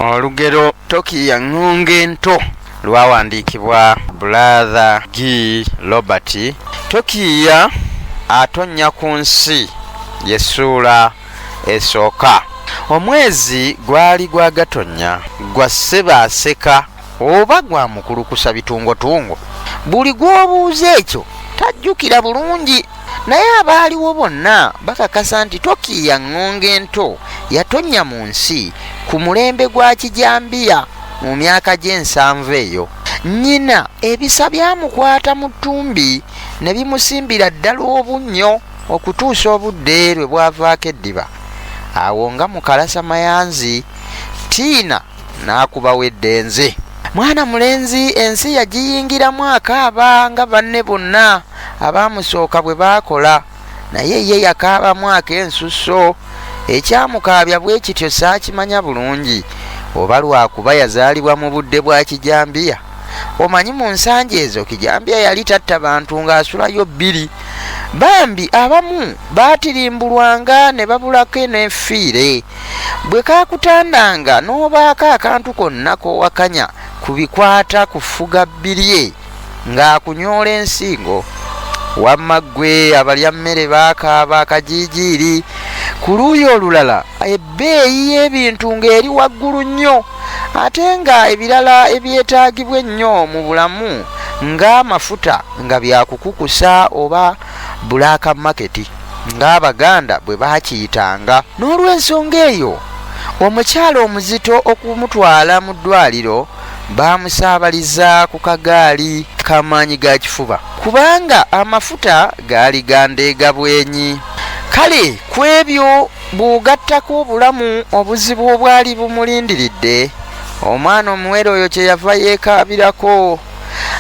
Olugero Tokiya Ngonge Nto lwawandiikibwa Brother G. Robert. Tokiya atonnya ku nsi y'essuula esooka. Omwezi gwali gwa Gatonnya gwa Ssebaaseka oba gwa Mukulukusa bitungotungo. Buli gw'obuuza ekyo tajjukira bulungi, naye abaaliwo bonna bakakasa nti Tokiya Ngonge Nto yatonnya mu nsi ku mulembe gwa Kijambiya mu myaka gy'ensanvu eyo. Nnyina ebisa byamukwata mu ttumbi ne bimusimbira ddala obunnyo okutuusa obudde lwe bwavaako eddiba. Awo nga mukalasa mayanzi Tiina n'akubawo eddenze. Mwana mulenzi ensi yagiyingiramu akaaba nga banne bonna abaamusooka bwe baakola, naye ye yakaabamu ak'ensusso. Ekyamukaabya bwe kityo saakimanya bulungi, oba lwakuba yazaalibwa mu budde bwa Kijambiya. Omanyi mu nsangi ezo Kijambiya yali tatta bantu ng'asulayo bbiri. Bambi abamu baatirimbulwanga ne babulako n'effiire. Bwe kaakutandanga n'obaako akantu konna k'owakanya ku bikwata kufuga bbirye ng'akunyoola ensingo. Wamma ggwe abalya mmere baakaaba akajiijiiri. Ku luuyi olulala ebbeeyi y'ebintu ng'eri waggulu nnyo, ate nga ebirala ebyetaagibwa ennyo mu bulamu ng'amafuta nga byakukukusa oba bulaaka maketi ng'Abaganda bwe baakiyitanga. N'olw'ensonga eyo omukyala omuzito okumutwala mu ddwaliro baamusaabaliza ku kagaali k'amaanyi ga kifuba kubanga amafuta gaali gandeega bwenyi. Kale ku ebyo bw'ogattako obulamu obuzibu obwali bumulindiridde, omwana omuwere oyo kye yava yeekaabirako.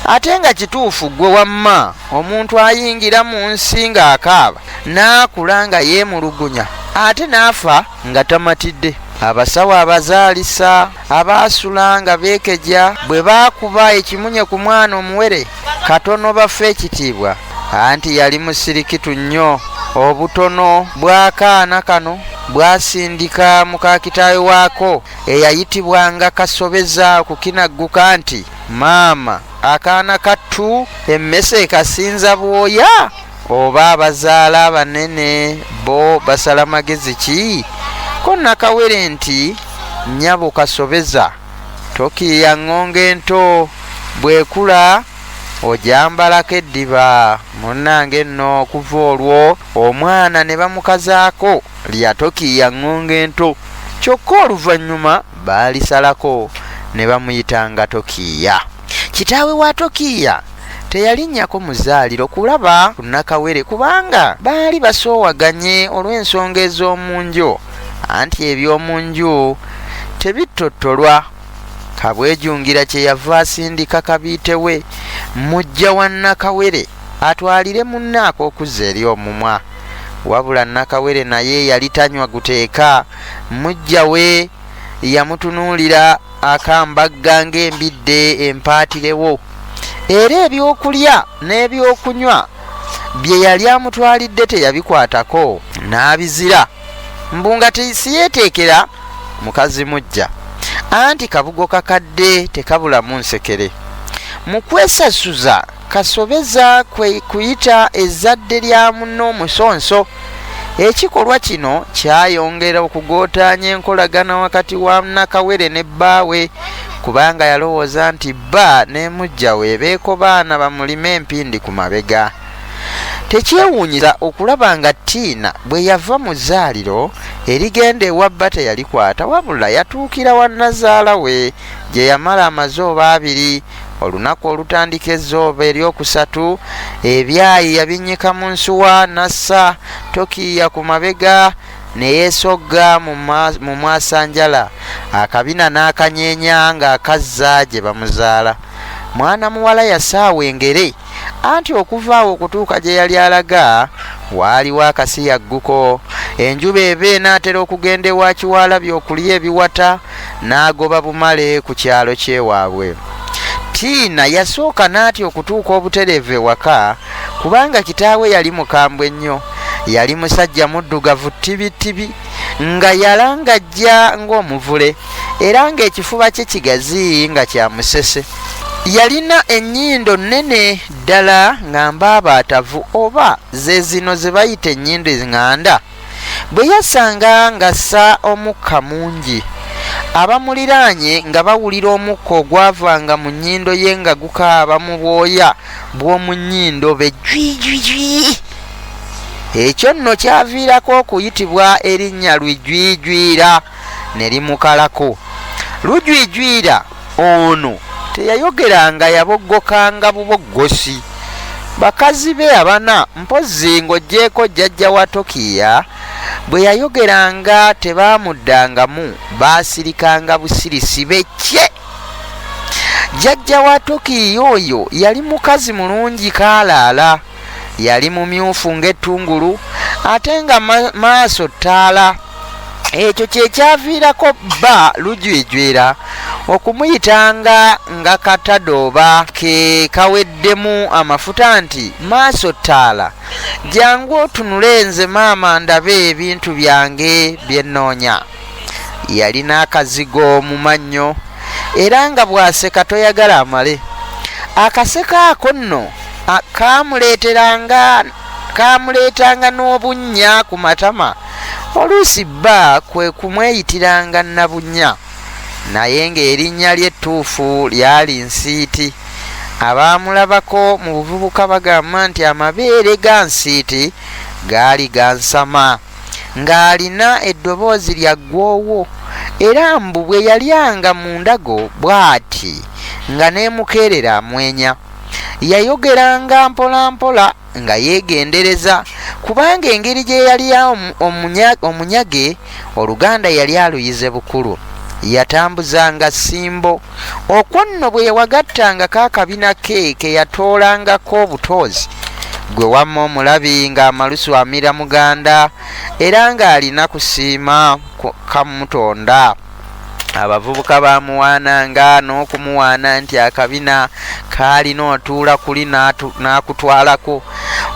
Ate nga kituufu ggwe wamma omuntu ayingira mu nsi ng'akaaba n'akula nga yeemulugunya ate n'afa nga tamatidde. Abasawo abazaalisa abaasula nga beekeja bwe baakuba ekimunye ku mwana omuwere katono bafe ekitiibwa, anti yali musirikitu nnyo. Obutono bw'akaana kano bwasindika muka kitaawe waako eyayitibwanga Kasobeza okukinagguka nti, maama, akaana kattu emmese ekasinza bwoya? Oba abazaala abanene bo basala magezi ki? Ko Nakawere nti, nnyabo Kasobeza, Tokiya Ngonge Nto bwekula ojambalako eddiba. Munnange nno okuva olwo omwana ne bamukazaako lya Tokiya Ngonge Nto, kyokka oluvannyuma baalisalako ne bamuyitanga Tokiya. Kitaawe wa Tokiya teyalinnyako muzaaliro kulaba ku Nakawere kubanga baali basoowaganye olw'ensonga ez'omu nju, anti eby'omu nju tebittottolwa. Kabwejungira kye yava asindika kabiite we mujja wa Nakawere atwalire munnaako okuzza eri omumwa. Wabula Nakawere naye yali tanywa guteeka. Mujja we yamutunuulira akambagga ng'embidde empaatirewo, era ebyokulya n'ebyokunywa bye yali amutwalidde teyabikwatako, n'abizira mbu nga tesiyeeteekera mukazi mujja, anti kabugo kakadde tekabulamu nsekere. Mu kwesasuza Kasobeza kuyita ezzadde lya munno omusonso. Ekikolwa kino kyayongera okugootaanya enkolagana wakati wa Nakawere ne bbaawe kubanga yalowooza nti bba ne mujja we beeko baana bamulime empindi ku mabega. Tekyewuunyiza okulaba nga Tiina bwe yava mu zzaaliro erigenda ewa bba teyalikwata, wabula yatuukira wa nnazaala we gye yamala amazooba abiri. Olunaku olutandika ezzooba eryokusatu ebyayi yabinnyika mu nsuwa nassa Tokiya ku mabega ne yeesogga mu mwasanjala, akabina n'akanyeenya ng'akazza gye bamuzaala. Mwana muwala yasaawa engere, anti okuva awo okutuuka gye yali alaga waaliwo akasiyagguko. Enjuba eba enaatera okugenda ewa Kiwalabi okulya ebiwata, n'agoba bumale ku kyalo ky'ewaabwe. Tiina yasooka n'atya okutuuka obutereevu ewaka kubanga kitaawe yali mukambwe nnyo. Yali musajja muddugavu tibitibi nga yalangajja ng'omuvule, era ng'ekifuba kye kigazi nga kya musese. Yalina ennyindo nnene ddala nga mbaabaatavu oba ze zino ze bayita ennyindo eŋŋanda. Bwe yasanga ng'assa omukka mungi, abamuliraanye nga bawulira omukka ogwavanga mu nnyindo ye nga gukaaba mu bwoya bw'omu nnyindo be jwijwijwi. Ekyo nno kyaviirako okuyitibwa erinnya Lujwijwira ne limukalako. Lujwijwira ono teyayogeranga, yaboggokanga buboggosi. Bakazi be abana mpozi ng'oggyeko jjajja wa Tokiya bwe yayogeranga tebaamuddangamu, baasirikanga busirisi becce. Jjajja wa Tokiya oyo yali mukazi mulungi kaalaala, yali mumyufu ng'ettungulu ate nga maaso ttaala. Ekyo kye kyaviirako bba Lujwijwira okumuyitanga nga katadooba ke kaweddemu amafuta nti, maaso ttaala, jangu otunule nze maama ndabe ebintu byange bye nnoonya. Yalina akazigo mu mannyo era nga bw'aseka toyagala amale. Akaseko ako nno kaamuleetanga n'obunnya ku matama. Oluusi bba kwe kumweyitiranga Nabunnya, naye ng'erinnya lye ettuufu lyali Nsiiti. Abaamulabako mu buvubuka bagamba nti amabeere ga Nsiiti gaali gansama, ng'alina eddoboozi lya ggwoowo, era mbu bwe yalyanga mu ndago bw'ati nga neemukeerera amwenya. Yayogeranga mpola mpola nga yeegendereza, kubanga engeri gye yali omunyage Oluganda yali aluyize bukulu. Yatambuzanga ssimbo. Okwo nno bwe yawagattanga kaakabina ke ke yatoolangako obutoozi, gwe wamma omulabi ng'amalusu amira muganda era ng'alina kusiima kamutonda. Abavubuka baamuwaananga n'okumuwaana nti akabina kaalina otuula kuli n'akutwalako.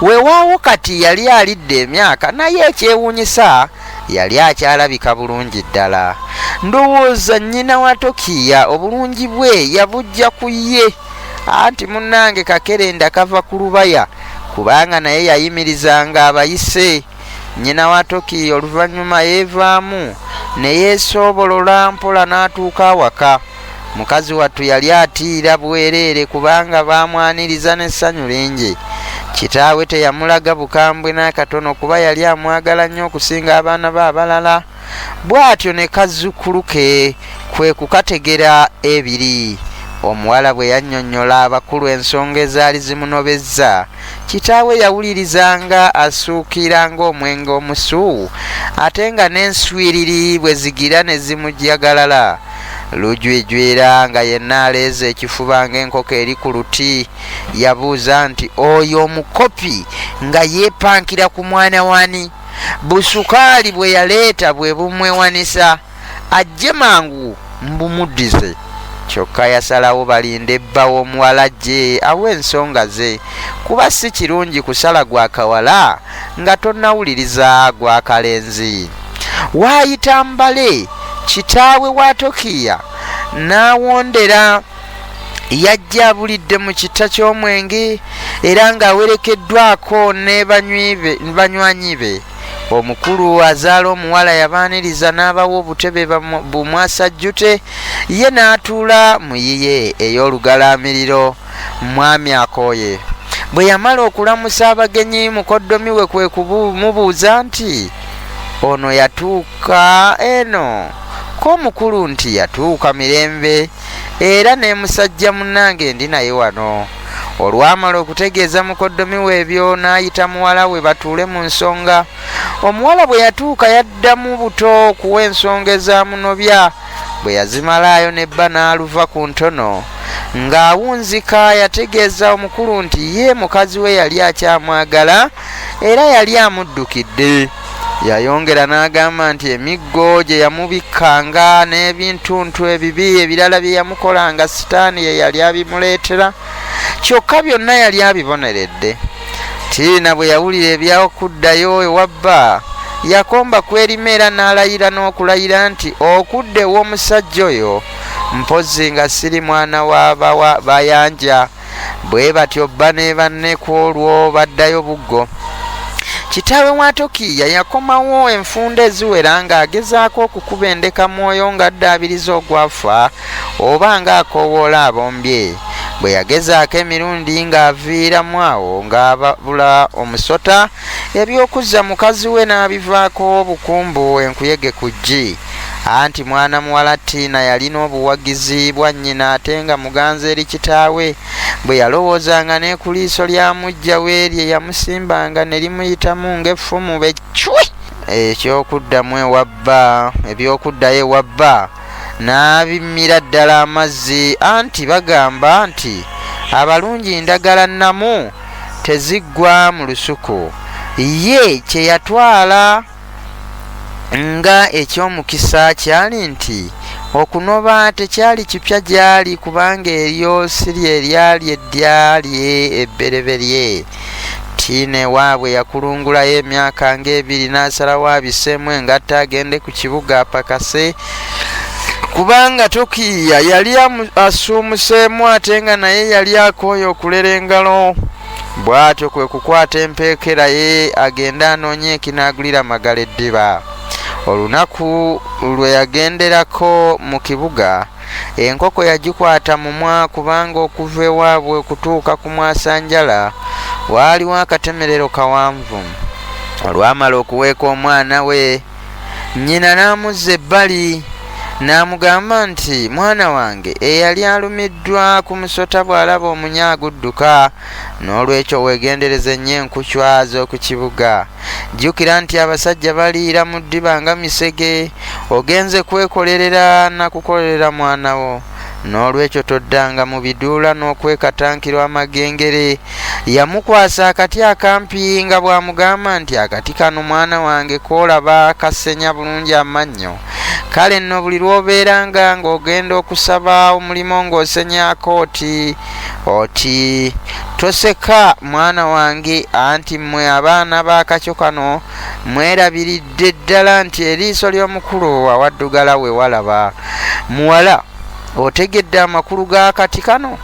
Weewaawo kati yali alidde emyaka, naye ekyewuunyisa yali akyalabika bulungi ddala. Ndowooza nnyina wa Tokiya obulungi bwe yabujja ku ye, anti munnange kakerenda kava ku lubaya, kubanga naye yayimirizanga abayise. Nnyina wa Tokiya oluvannyuma yeevaamu ne yeesoobolola mpola n'atuuka awaka. Mukazi wattu yali atiira bwereere kubanga baamwaniriza n'essanyu lingi. Kitaawe teyamulaga bukambwe n'akatono kuba yali amwagala nnyo okusinga abaana be abalala. Bw'atyo ne kazzukulu ke kwe kukategera ebiri. Omuwala bwe yannyonnyola abakulu ensonga ezaali zimunobezza, kitaawe yawulirizanga asuukira ng'omwenge omusu, ate nga n'enswiriri bwe zigira ne zimujagalala. Lujwijwira nga yenna aleeze ekifuba ng'enkoko eri ku luti, yabuuza nti, oyo omukopi nga yeepankira ku mwana wani? Busukaali bwe yaleeta bwe bumwewanisa, ajje mangu mbumuddize. Kyokka yasalawo balinde bba w'omuwala ajje awe ensonga ze, kuba si kirungi kusala gwa kawala nga tonnawuliriza gwa kalenzi. Waayita Mbale, kitaawe wa Tokiya, n'awondera. Yajja abulidde mu kitta ky'omwenge era ng'awerekeddwako ne banywanyi be. Omukulu azaala omuwala yabaaniriza n'abawa obutebe bumwasajjute, ye n'atuula mu yiye ey'olugalamiriro. Mwami akooye bwe yamala okulamusa abagenyi, mukoddomi we kwe kumubuuza nti, ono yatuuka eno? Ko omukulu nti, yatuuka mirembe, era ne musajja munnange ndi naye wano. Olwamala okutegeeza mukoddomi we ebyo, n'ayita muwala we batuule mu nsonga. Omuwala bwe yatuuka yaddamu buto okuwa ensonga ezaamunobya. Bwe yazimalaayo nebba n'aluva ku ntono ng'awunzika, yategeeza omukulu nti ye mukazi we yali akyamwagala era yali amuddukidde. Yayongera n'agamba nti emiggo gye yamubikkanga n'ebintuntu ebibi ebirala bye yamukolanga sitaani ye yali abimuleetera, kyokka byonna yali abiboneredde. Tiina bwe yawulira eby'okuddayo ewabba yakomba kwerima era n'alayira n'okulayira nti okuddewo omusajja oyo mpozi nga siri mwana wa bayanja. Bwe batyo bba ne banne ku olwo baddayo buggo. Kitaawe wa Tokiya yakomawo enfunda eziwera ng'agezaako okukuba endeka mwoyo ng'addaabiriza ogwafa oba ng'akoowoola abombye. Bwe yagezaako emirundi ng'aviiramu awo ng'abula omusota, eby'okuzza mukazi we n'abivaako obukumbu enkuyege ku ggi. Anti mwana muwala Tina yalina obuwagizi bwa nnyina ate nga muganza eri kitaawe. Bwe yalowoozanga ne ku liiso lya mujja we eryo yamusimbanga ne limuyitamu ng'effumu becwe. Ebyokuddayo ewa bba n'abimmira ddala amazzi, anti bagamba nti abalungi ndagala nnamu teziggwa mu lusuku. Ye kye yatwala nga eky'omukisa kyali nti okunoba tekyali kipya gy'ali, kubanga eryo siri eryali eddalye ebbereberye. Tina ewaabwe yakulungulayo emyaka ng'ebiri n'asalawo abiseemu engatta agende ku kibuga apakase, kubanga Tokiya yali asuumuseemu ate nga naye yali akooye okulera engalo. Bw'atyo kwe kukwata empeekera ye agende anoonye ekinaagulira Magala eddiba. Olunaku lwe yagenderako mu kibuga, enkoko yagikwata mumwa, kubanga okuva ewaabwe okutuuka ku mwasanjala waaliwo akatemerero kawanvu. Olwamala okuweeka omwana we, nnyina n'amuzza ebbali n'amugamba nti mwana wange eyali alumiddwa ku musota bw'alaba omunya agudduka, n'olwekyo weegendereze nnyo enkucwa z'oku kibuga. Jjukira nti abasajja baliira mu ddiba nga misege, ogenze kwekolerera na kukolerera mwana wo, n'olwekyo toddanga mu biduula n'okwekatankirwa amagengere. Yamukwasa akati akampi nga bw'amugamba nti akati kano mwana wange koolaba kasenya bulungi amannyo. Kale nno buli lw'obeeranga ng'ogenda okusaba omulimo ng'osenyaako oti toseka mwana wange, anti mmwe abaana b'akakyo kano mwerabiridde ddala nti eriiso ly'omukulu awaddugala we walaba. Muwala, otegedde amakulu g'akati kano?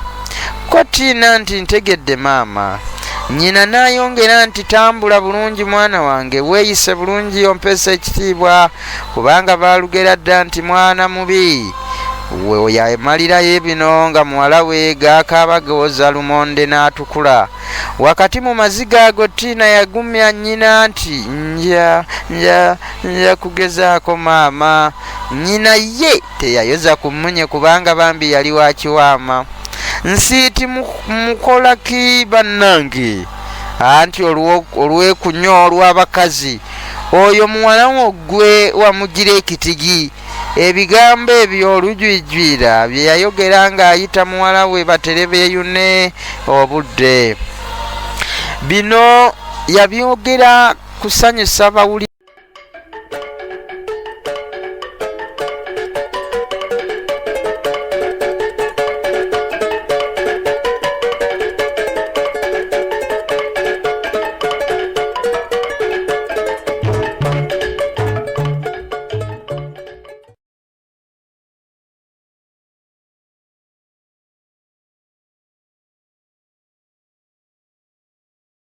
Ko Tina nti ntegedde maama. Nnyina n'ayongera nti tambula bulungi mwana wange, weeyise bulungi ompesa ekitiibwa, kubanga baalugera dda nti mwana mubi. We yamalirayo bino nga muwala we gaakaaba gewoza lumonde n'atukula. Wakati mu maziga ago Tina yagumya nnyina nti nja kugezaako maama. Nnyina ye teyayoza ku mmunye kubanga bambi yali wa kiwaama. Nsiiti mukolaki bannange? Anti olw'ekunya olw'abakazi oyo muwala wo ggwe wamugira ekitigi. Ebigambo ebyo olujwijwira bye yayogera ng'ayita muwala we batere beeyune obudde. Bino yabyogera kusanyusa bawuli